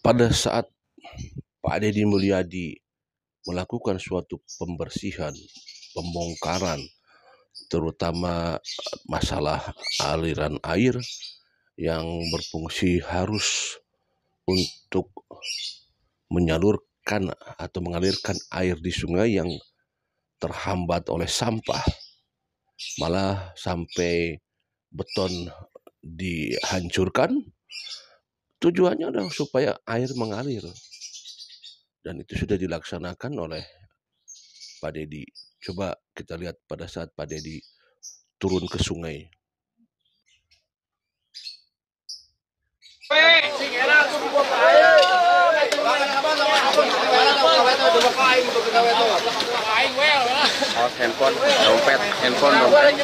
Pada saat Pak Deddy Mulyadi melakukan suatu pembersihan, pembongkaran, terutama masalah aliran air yang berfungsi harus untuk menyalurkan atau mengalirkan air di sungai yang terhambat oleh sampah, malah sampai beton dihancurkan. Tujuannya adalah supaya air mengalir, dan itu sudah dilaksanakan oleh Pak Deddy. Coba kita lihat pada saat Pak Deddy turun ke sungai. Handphone, dompet, handphone, dompet.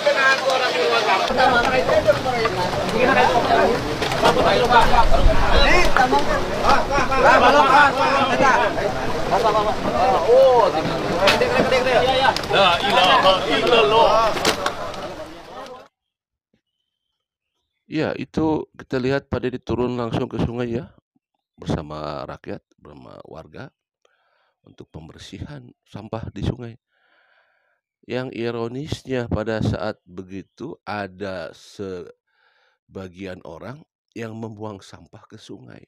Ya, itu kita lihat Pak Deddy turun langsung ke sungai ya, bersama rakyat, bersama warga untuk pembersihan sampah di sungai. Yang ironisnya pada saat begitu ada sebagian orang yang membuang sampah ke sungai.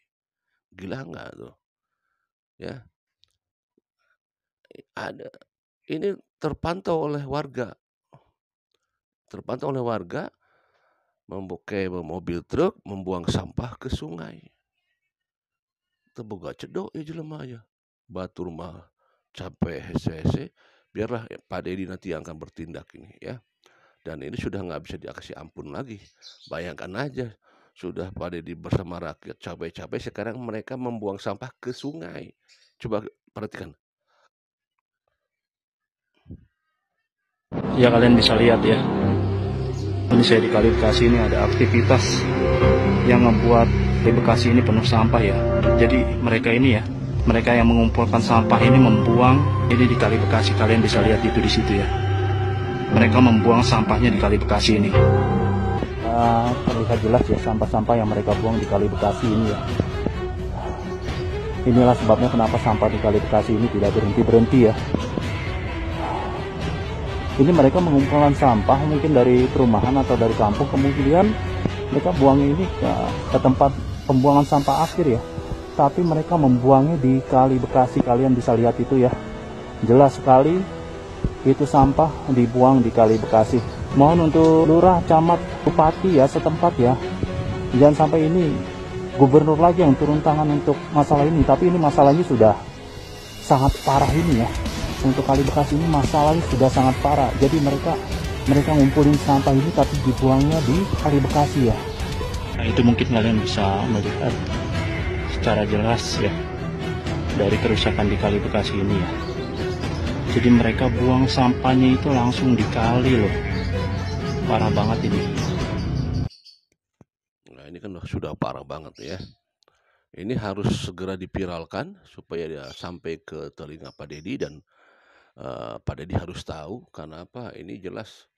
Gila nggak tuh? Ya, ada. Ini terpantau oleh warga. Terpantau oleh warga membuka mobil truk membuang sampah ke sungai. Teboga cedok ya jelema ya. Batur mah capek hese-hese, biarlah Pak Deddy nanti yang akan bertindak ini ya. Dan ini sudah nggak bisa dikasih ampun lagi. Bayangkan aja, sudah Pak Deddy bersama rakyat capek-capek, sekarang mereka membuang sampah ke sungai. Coba perhatikan. Ya kalian bisa lihat ya, ini saya di Kali Bekasi ini ada aktivitas yang membuat Kali Bekasi ini penuh sampah ya. Jadi mereka ini ya, mereka yang mengumpulkan sampah ini membuang ini di Kali Bekasi. Kalian bisa lihat itu di situ ya. Mereka membuang sampahnya di Kali Bekasi ini. Terlihat jelas ya sampah-sampah yang mereka buang di Kali Bekasi ini ya. Inilah sebabnya kenapa sampah di Kali Bekasi ini tidak berhenti-berhenti ya. Ini mereka mengumpulkan sampah mungkin dari perumahan atau dari kampung, kemudian mereka buang ini ke tempat pembuangan sampah akhir ya. Tapi mereka membuangnya di Kali Bekasi, kalian bisa lihat itu ya. Jelas sekali itu sampah dibuang di Kali Bekasi. Mohon untuk lurah, camat, bupati ya setempat ya. Jangan sampai ini gubernur lagi yang turun tangan untuk masalah ini. Tapi ini masalahnya sudah sangat parah ini ya. Untuk Kali Bekasi ini masalahnya sudah sangat parah. Jadi mereka ngumpulin sampah ini tapi dibuangnya di Kali Bekasi ya. Nah itu mungkin kalian bisa melihat secara jelas ya dari kerusakan di Kali Bekasi ini ya. Jadi mereka buang sampahnya itu langsung di kali loh. Parah banget ini. Nah ini kan sudah parah banget ya. Ini harus segera dipiralkan supaya dia sampai ke telinga Pak Deddy, dan Pak Deddy harus tahu karena apa, ini jelas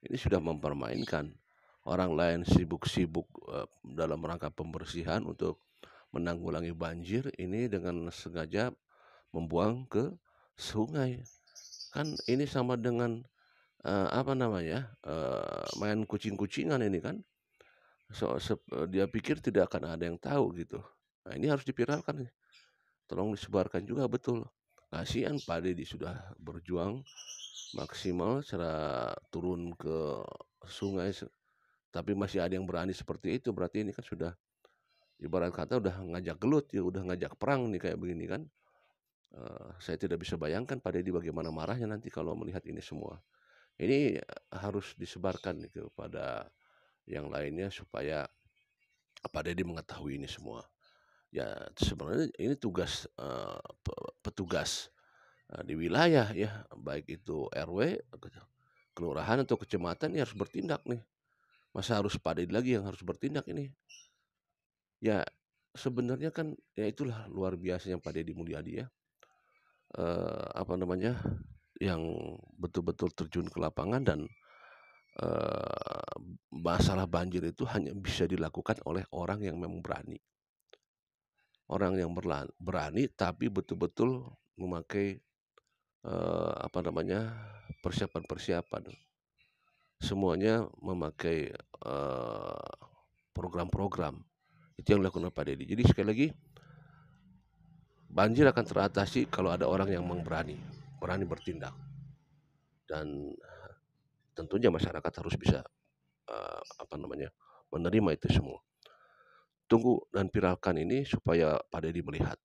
ini sudah mempermainkan. Orang lain sibuk-sibuk dalam rangka pembersihan untuk menanggulangi banjir, ini dengan sengaja membuang ke sungai. Kan ini sama dengan main kucing-kucingan ini kan. Dia pikir tidak akan ada yang tahu gitu. Nah ini harus dipiralkan nih. Tolong disebarkan juga betul. Kasihan Pak Deddy sudah berjuang maksimal secara turun ke sungai, tapi masih ada yang berani seperti itu. Berarti ini kan sudah ibarat kata udah ngajak gelut ya, udah ngajak perang nih kayak begini kan. Saya tidak bisa bayangkan Pak Deddy bagaimana marahnya nanti kalau melihat ini semua. Ini harus disebarkan nih kepada yang lainnya supaya Pak Deddy mengetahui ini semua. Ya sebenarnya ini tugas petugas di wilayah ya, baik itu RW, kelurahan atau kecamatan, ya harus bertindak nih. Masa harus Pak Deddy lagi yang harus bertindak ini? Ya sebenarnya kan ya itulah luar biasanya Pak Deddy Mulyadi ya. Yang betul-betul terjun ke lapangan, dan masalah banjir itu hanya bisa dilakukan oleh orang yang memang berani. orang yang berani tapi betul-betul memakai, persiapan-persiapan. Semuanya memakai, program-program. Itu yang dilakukan oleh Pak Deddy. Jadi sekali lagi, banjir akan teratasi kalau ada orang yang memang berani bertindak. Dan tentunya masyarakat harus bisa, menerima itu semua. Tunggu dan viralkan ini supaya Pak Deddy melihat.